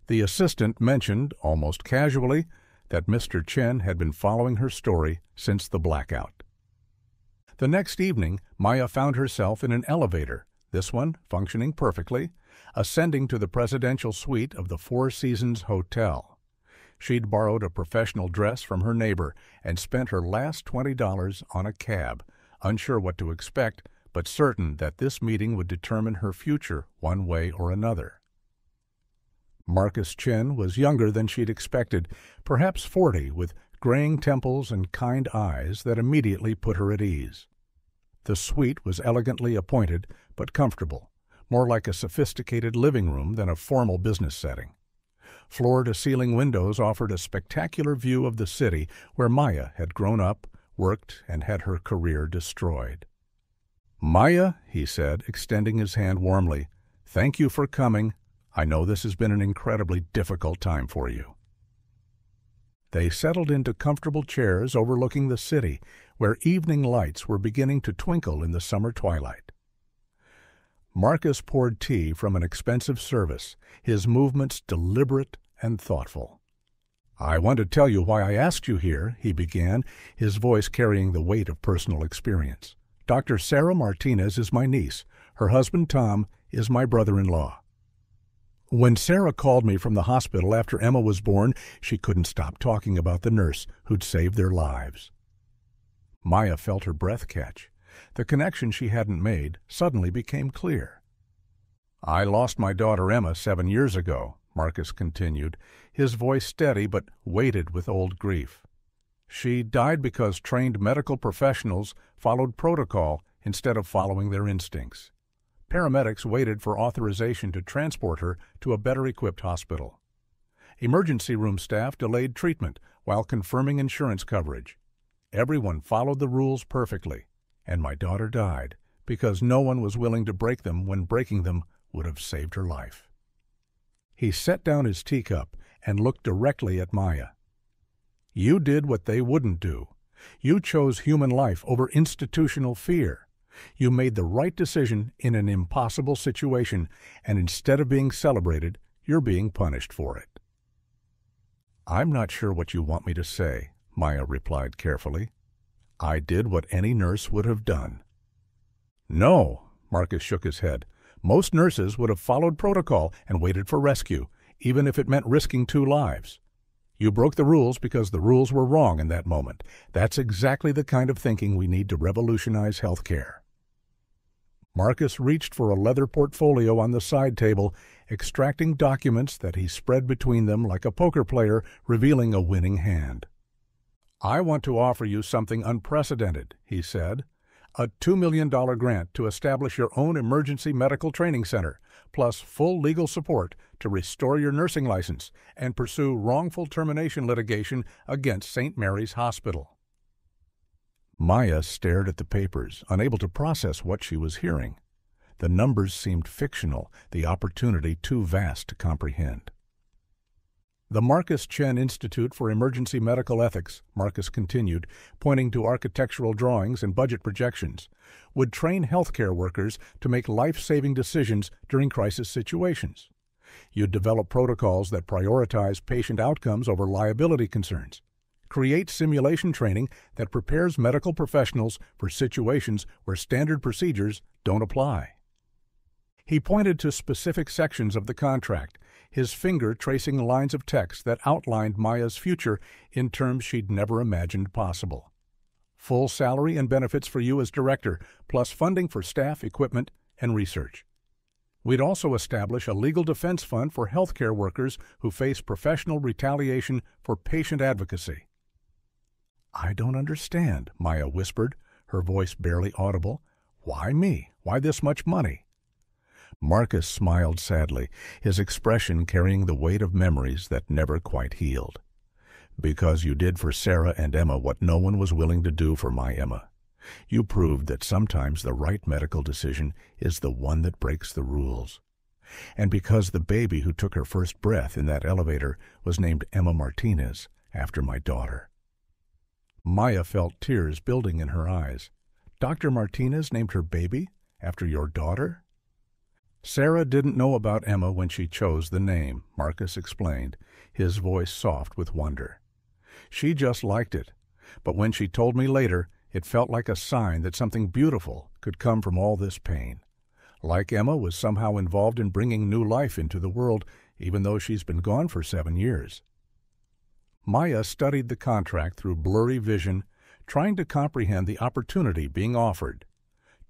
The assistant mentioned, almost casually, that Mr. Chen had been following her story since the blackout. The next evening, Maya found herself in an elevator, this one functioning perfectly, ascending to the presidential suite of the Four Seasons Hotel. She'd borrowed a professional dress from her neighbor and spent her last $20 on a cab, unsure what to expect, but certain that this meeting would determine her future one way or another. Marcus Chen was younger than she'd expected, perhaps 40, with graying temples and kind eyes that immediately put her at ease. The suite was elegantly appointed, but comfortable, more like a sophisticated living room than a formal business setting. Floor-to-ceiling windows offered a spectacular view of the city where Maya had grown up, worked, and had her career destroyed. "Maya," he said, extending his hand warmly, "thank you for coming. I know this has been an incredibly difficult time for you." They settled into comfortable chairs overlooking the city, where evening lights were beginning to twinkle in the summer twilight. Marcus poured tea from an expensive service, his movements deliberate and thoughtful. "I want to tell you why I asked you here," he began, his voice carrying the weight of personal experience. "Dr. Sarah Martinez is my niece. Her husband, Tom, is my brother-in-law. When Sarah called me from the hospital after Emma was born, she couldn't stop talking about the nurse who'd saved their lives." Maya felt her breath catch. The connection she hadn't made suddenly became clear. "I lost my daughter Emma 7 years ago," Marcus continued, his voice steady but weighted with old grief. "She died because trained medical professionals followed protocol instead of following their instincts. Paramedics waited for authorization to transport her to a better-equipped hospital. Emergency room staff delayed treatment while confirming insurance coverage. Everyone followed the rules perfectly, and my daughter died because no one was willing to break them when breaking them would have saved her life." He set down his teacup and looked directly at Maya. "You did what they wouldn't do. You chose human life over institutional fear. You made the right decision in an impossible situation, and instead of being celebrated, you're being punished for it." "I'm not sure what you want me to say," Maya replied carefully. "I did what any nurse would have done." "No," Marcus shook his head. "Most nurses would have followed protocol and waited for rescue, even if it meant risking 2 lives. You broke the rules because the rules were wrong in that moment. That's exactly the kind of thinking we need to revolutionize healthcare." Marcus reached for a leather portfolio on the side table, extracting documents that he spread between them like a poker player revealing a winning hand. "I want to offer you something unprecedented," he said. "A $2 million grant to establish your own emergency medical training center, plus full legal support to restore your nursing license and pursue wrongful termination litigation against St. Mary's Hospital." Maya stared at the papers, unable to process what she was hearing. The numbers seemed fictional, the opportunity too vast to comprehend. "The Marcus Chen Institute for Emergency Medical Ethics," Marcus continued, pointing to architectural drawings and budget projections, "would train healthcare workers to make life-saving decisions during crisis situations. You'd develop protocols that prioritize patient outcomes over liability concerns. Create simulation training that prepares medical professionals for situations where standard procedures don't apply." He pointed to specific sections of the contract, his finger tracing lines of text that outlined Maya's future in terms she'd never imagined possible. "Full salary and benefits for you as director, plus funding for staff, equipment, and research. We'd also establish a legal defense fund for healthcare workers who face professional retaliation for patient advocacy. I don't understand, Maya whispered, her voice barely audible. Why me? Why this much money? Marcus smiled sadly, his expression carrying the weight of memories that never quite healed. Because you did for Sarah and Emma what no one was willing to do for my Emma. You proved that sometimes the right medical decision is the one that breaks the rules. And because the baby who took her first breath in that elevator was named Emma Martinez, after my daughter. Maya felt tears building in her eyes. Dr. Martinez named her baby after your daughter? Sarah didn't know about Emma when she chose the name, Marcus explained, his voice soft with wonder. She just liked it, but when she told me later, it felt like a sign that something beautiful could come from all this pain. Like Emma was somehow involved in bringing new life into the world, even though she's been gone for 7 years. Maya studied the contract through blurry vision, trying to comprehend the opportunity being offered.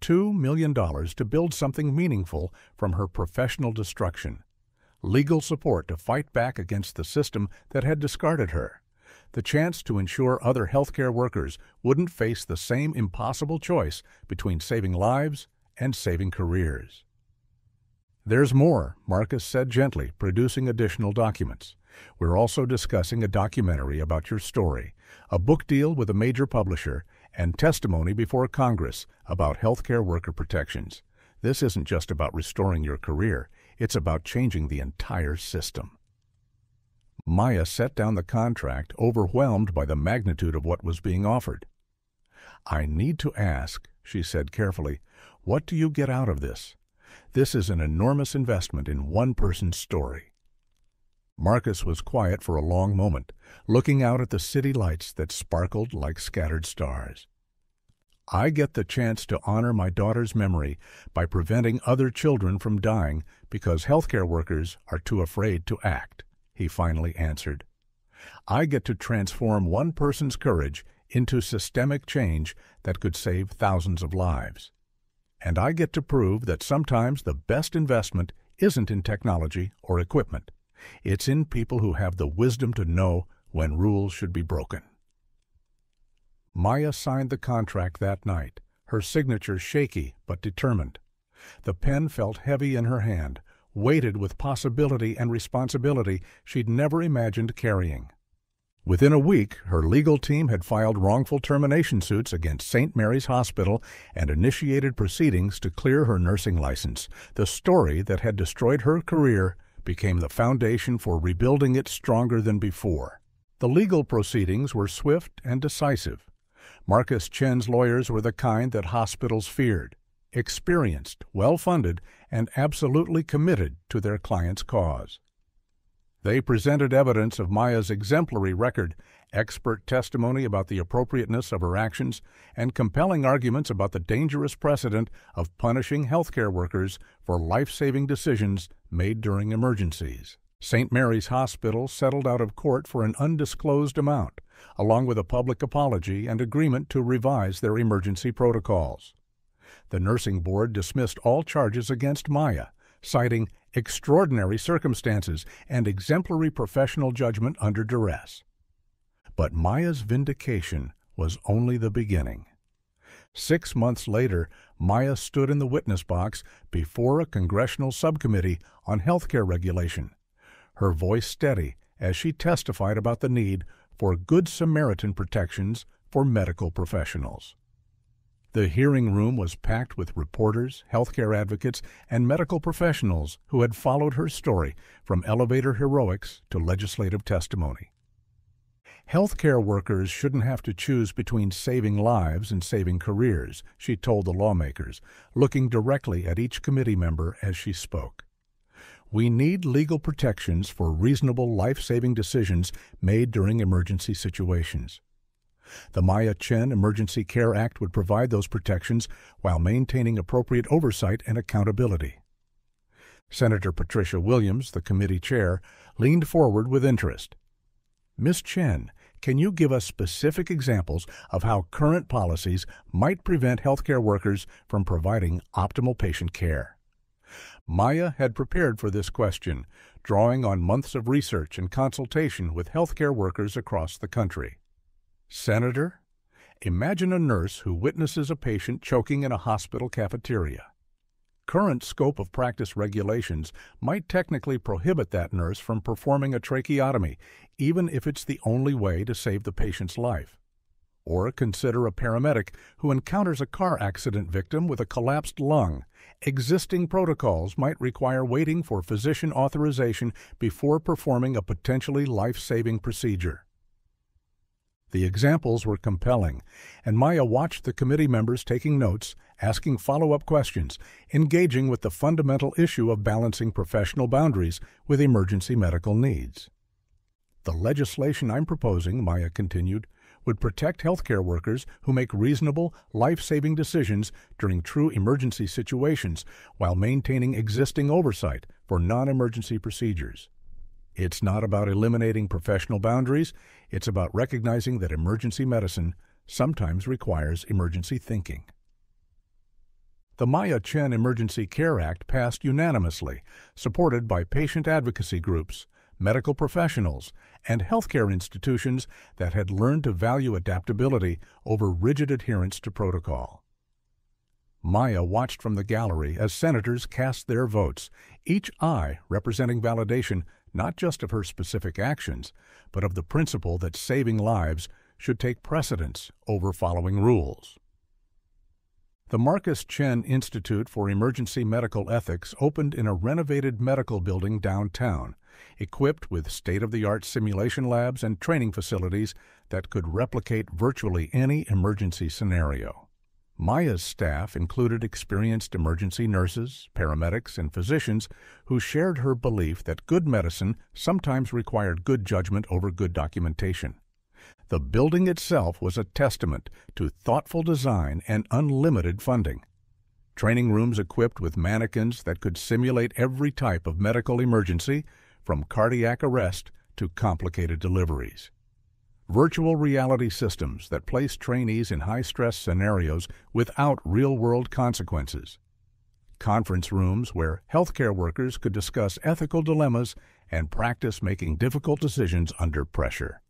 $2 million to build something meaningful from her professional destruction. Legal support to fight back against the system that had discarded her. The chance to ensure other healthcare workers wouldn't face the same impossible choice between saving lives and saving careers. There's more, Marcus said gently, producing additional documents. We're also discussing a documentary about your story, a book deal with a major publisher, and testimony before Congress about healthcare worker protections. This isn't just about restoring your career, it's about changing the entire system. Maya set down the contract, overwhelmed by the magnitude of what was being offered. I need to ask, she said carefully, what do you get out of this? This is an enormous investment in one person's story. Marcus was quiet for a long moment, looking out at the city lights that sparkled like scattered stars. I get the chance to honor my daughter's memory by preventing other children from dying because healthcare workers are too afraid to act, he finally answered. I get to transform one person's courage into systemic change that could save thousands of lives. And I get to prove that sometimes the best investment isn't in technology or equipment. It's in people who have the wisdom to know when rules should be broken. Maya signed the contract that night, her signature shaky but determined. The pen felt heavy in her hand, weighted with possibility and responsibility she'd never imagined carrying. Within a week, her legal team had filed wrongful termination suits against St. Mary's Hospital and initiated proceedings to clear her nursing license. The story that had destroyed her career became the foundation for rebuilding it stronger than before. The legal proceedings were swift and decisive. Marcus Chen's lawyers were the kind that hospitals feared, experienced, well-funded, and absolutely committed to their client's cause. They presented evidence of Maya's exemplary record, expert testimony about the appropriateness of her actions, and compelling arguments about the dangerous precedent of punishing healthcare workers for life-saving decisions made during emergencies. St. Mary's Hospital settled out of court for an undisclosed amount, along with a public apology and agreement to revise their emergency protocols. The nursing board dismissed all charges against Maya, citing extraordinary circumstances and exemplary professional judgment under duress. But Maya's vindication was only the beginning. 6 months later, Maya stood in the witness box before a congressional subcommittee on healthcare regulation, her voice steady as she testified about the need for Good Samaritan protections for medical professionals. The hearing room was packed with reporters, healthcare advocates, and medical professionals who had followed her story from elevator heroics to legislative testimony. Healthcare workers shouldn't have to choose between saving lives and saving careers, she told the lawmakers, looking directly at each committee member as she spoke. We need legal protections for reasonable life-saving decisions made during emergency situations. The Maya Chen Emergency Care Act would provide those protections while maintaining appropriate oversight and accountability. Senator Patricia Williams, the committee chair, leaned forward with interest. Ms. Chen, can you give us specific examples of how current policies might prevent healthcare workers from providing optimal patient care? Maya had prepared for this question, drawing on months of research and consultation with healthcare workers across the country. Senator? Imagine a nurse who witnesses a patient choking in a hospital cafeteria. Current scope of practice regulations might technically prohibit that nurse from performing a tracheotomy, even if it's the only way to save the patient's life. Or consider a paramedic who encounters a car accident victim with a collapsed lung. Existing protocols might require waiting for physician authorization before performing a potentially life-saving procedure. The examples were compelling, and Maya watched the committee members taking notes, asking follow-up questions, engaging with the fundamental issue of balancing professional boundaries with emergency medical needs. The legislation I'm proposing, Maya continued, would protect healthcare workers who make reasonable, life-saving decisions during true emergency situations while maintaining existing oversight for non-emergency procedures. It's not about eliminating professional boundaries, it's about recognizing that emergency medicine sometimes requires emergency thinking. The Maya Chen Emergency Care Act passed unanimously, supported by patient advocacy groups, medical professionals, and healthcare institutions that had learned to value adaptability over rigid adherence to protocol. Maya watched from the gallery as senators cast their votes, each eye representing validation not just of her specific actions, but of the principle that saving lives should take precedence over following rules. The Marcus Chen Institute for Emergency Medical Ethics opened in a renovated medical building downtown, equipped with state-of-the-art simulation labs and training facilities that could replicate virtually any emergency scenario. Maya's staff included experienced emergency nurses, paramedics, and physicians who shared her belief that good medicine sometimes required good judgment over good documentation. The building itself was a testament to thoughtful design and unlimited funding. Training rooms equipped with mannequins that could simulate every type of medical emergency, from cardiac arrest to complicated deliveries. Virtual reality systems that place trainees in high-stress scenarios without real-world consequences. Conference rooms where healthcare workers could discuss ethical dilemmas and practice making difficult decisions under pressure.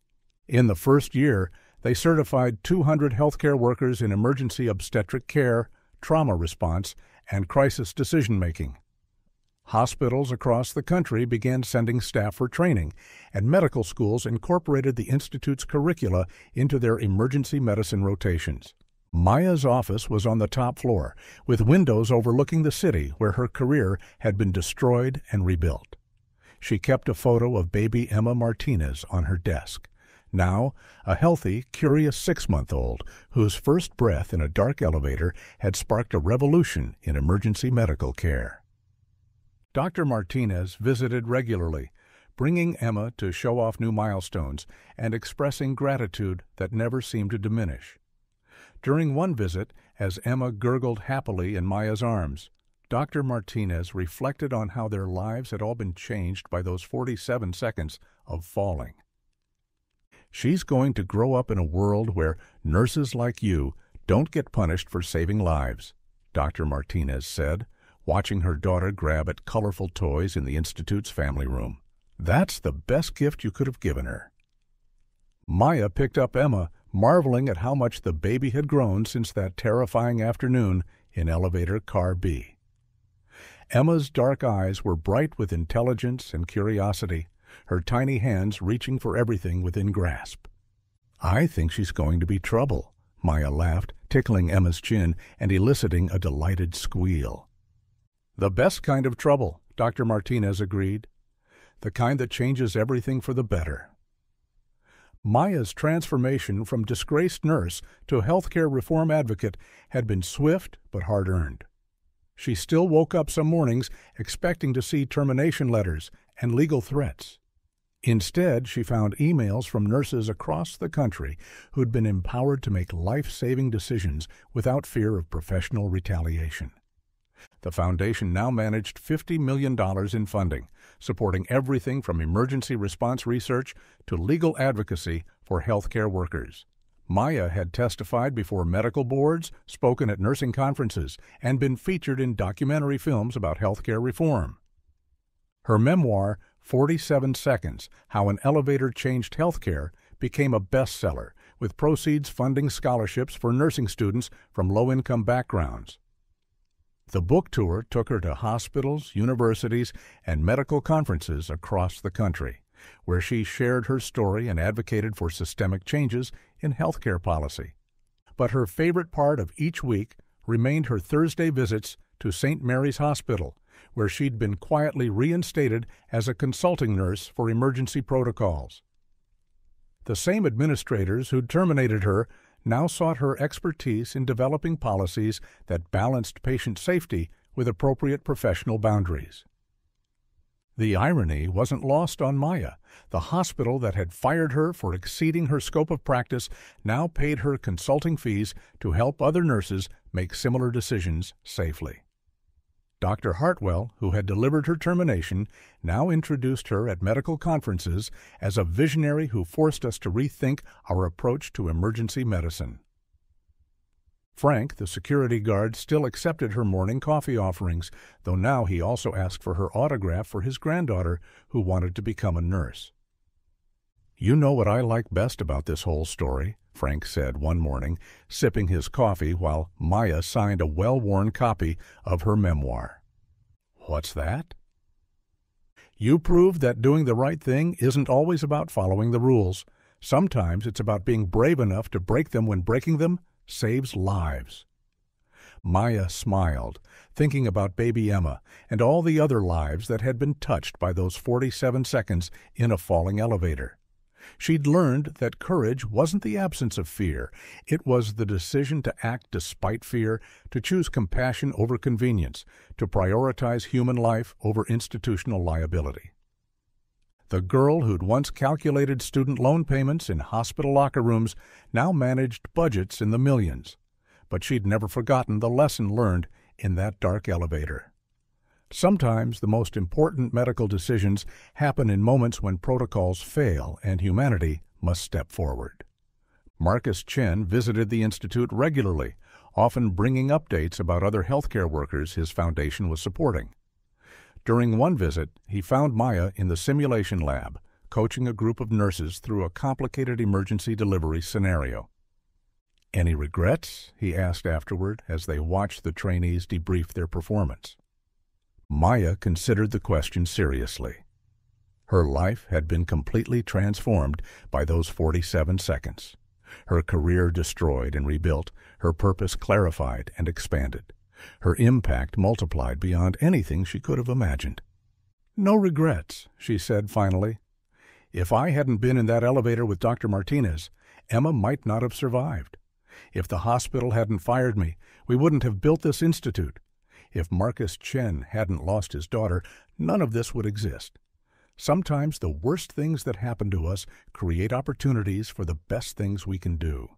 In the first year, they certified 200 healthcare workers in emergency obstetric care, trauma response, and crisis decision-making. Hospitals across the country began sending staff for training, and medical schools incorporated the Institute's curricula into their emergency medicine rotations. Maya's office was on the top floor, with windows overlooking the city where her career had been destroyed and rebuilt. She kept a photo of baby Emma Martinez on her desk, now a healthy, curious 6-month-old whose first breath in a dark elevator had sparked a revolution in emergency medical care. Dr. Martinez visited regularly, bringing Emma to show off new milestones and expressing gratitude that never seemed to diminish. During one visit, as Emma gurgled happily in Maya's arms, Dr. Martinez reflected on how their lives had all been changed by those 47 seconds of falling. She's going to grow up in a world where nurses like you don't get punished for saving lives, Dr. Martinez said, watching her daughter grab at colorful toys in the Institute's family room. That's the best gift you could have given her. Maya picked up Emma, marveling at how much the baby had grown since that terrifying afternoon in elevator car B. Emma's dark eyes were bright with intelligence and curiosity, her tiny hands reaching for everything within grasp. I think she's going to be trouble, Maya laughed, tickling Emma's chin and eliciting a delighted squeal. The best kind of trouble, Dr. Martinez agreed. The kind that changes everything for the better. Maya's transformation from disgraced nurse to healthcare reform advocate had been swift but hard-earned. She still woke up some mornings expecting to see termination letters and legal threats. Instead, she found emails from nurses across the country who'd been empowered to make life-saving decisions without fear of professional retaliation. The foundation now managed $50 million in funding, supporting everything from emergency response research to legal advocacy for healthcare workers. Maya had testified before medical boards, spoken at nursing conferences, and been featured in documentary films about healthcare reform. Her memoir, 47 Seconds: How an Elevator Changed Healthcare, became a bestseller, with proceeds funding scholarships for nursing students from low-income backgrounds. The book tour took her to hospitals, universities, and medical conferences across the country, where she shared her story and advocated for systemic changes in healthcare policy. But her favorite part of each week remained her Thursday visits to St. Mary's Hospital, where she'd been quietly reinstated as a consulting nurse for emergency protocols. The same administrators who'd terminated her now sought her expertise in developing policies that balanced patient safety with appropriate professional boundaries. The irony wasn't lost on Maya. The hospital that had fired her for exceeding her scope of practice now paid her consulting fees to help other nurses make similar decisions safely. Dr. Hartwell, who had delivered her termination, now introduced her at medical conferences as a visionary who forced us to rethink our approach to emergency medicine. Frank, the security guard, still accepted her morning coffee offerings, though now he also asked for her autograph for his granddaughter, who wanted to become a nurse. "You know what I like best about this whole story," Frank said one morning, sipping his coffee while Maya signed a well-worn copy of her memoir. "What's that?" "You proved that doing the right thing isn't always about following the rules. Sometimes it's about being brave enough to break them when breaking them saves lives." Maya smiled, thinking about baby Emma and all the other lives that had been touched by those 47 seconds in a falling elevator. She'd learned that courage wasn't the absence of fear. It was the decision to act despite fear, to choose compassion over convenience, to prioritize human life over institutional liability. The girl who'd once calculated student loan payments in hospital locker rooms now managed budgets in the millions. But she'd never forgotten the lesson learned in that dark elevator. Sometimes the most important medical decisions happen in moments when protocols fail and humanity must step forward. Marcus Chen visited the Institute regularly, often bringing updates about other healthcare workers his foundation was supporting. During one visit, he found Maya in the simulation lab, coaching a group of nurses through a complicated emergency delivery scenario. "Any regrets?" he asked afterward as they watched the trainees debrief their performance. Maya considered the question seriously. Her life had been completely transformed by those 47 seconds. Her career destroyed and rebuilt, her purpose clarified and expanded, her impact multiplied beyond anything she could have imagined. "No regrets," she said finally. "If I hadn't been in that elevator with Dr. Martinez, Emma might not have survived. If the hospital hadn't fired me, we wouldn't have built this institute. If Marcus Chen hadn't lost his daughter, none of this would exist. Sometimes the worst things that happen to us create opportunities for the best things we can do."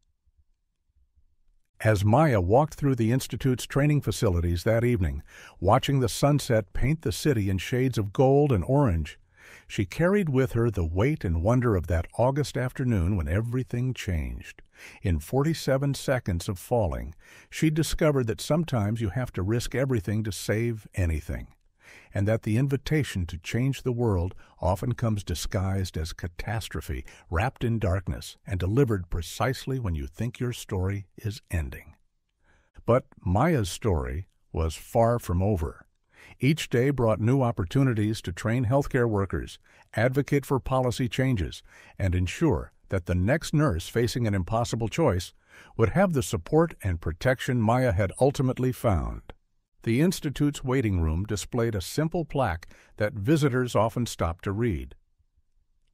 As Maya walked through the Institute's training facilities that evening, watching the sunset paint the city in shades of gold and orange, she carried with her the weight and wonder of that August afternoon when everything changed. In 47 seconds of falling, she discovered that sometimes you have to risk everything to save anything, and that the invitation to change the world often comes disguised as catastrophe, wrapped in darkness, and delivered precisely when you think your story is ending. But Maya's story was far from over. Each day brought new opportunities to train healthcare workers, advocate for policy changes, and ensure that the next nurse facing an impossible choice would have the support and protection Maya had ultimately found. The Institute's waiting room displayed a simple plaque that visitors often stopped to read.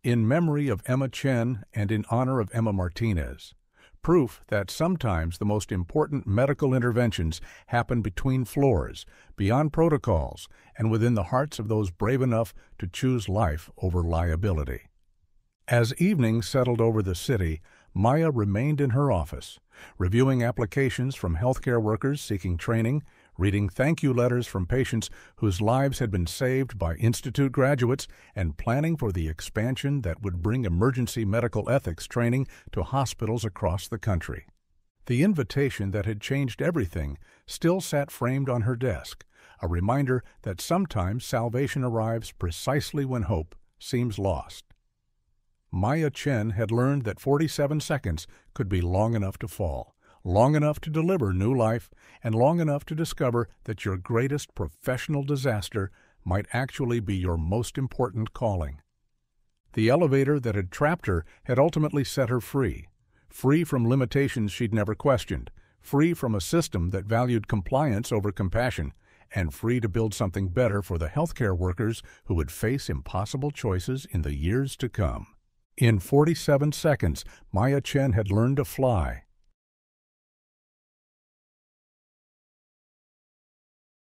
"In memory of Emma Chen and in honor of Emma Martinez." Proof that sometimes the most important medical interventions happen between floors, beyond protocols, and within the hearts of those brave enough to choose life over liability. As evening settled over the city, Maya remained in her office, reviewing applications from healthcare workers seeking training, reading thank you letters from patients whose lives had been saved by Institute graduates, and planning for the expansion that would bring emergency medical ethics training to hospitals across the country. The invitation that had changed everything still sat framed on her desk, a reminder that sometimes salvation arrives precisely when hope seems lost. Maya Chen had learned that 47 seconds could be long enough to fall, long enough to deliver new life, and long enough to discover that your greatest professional disaster might actually be your most important calling. The elevator that had trapped her had ultimately set her free from limitations she'd never questioned, free from a system that valued compliance over compassion, and free to build something better for the healthcare workers who would face impossible choices in the years to come. In 47 seconds, Maya Chen had learned to fly,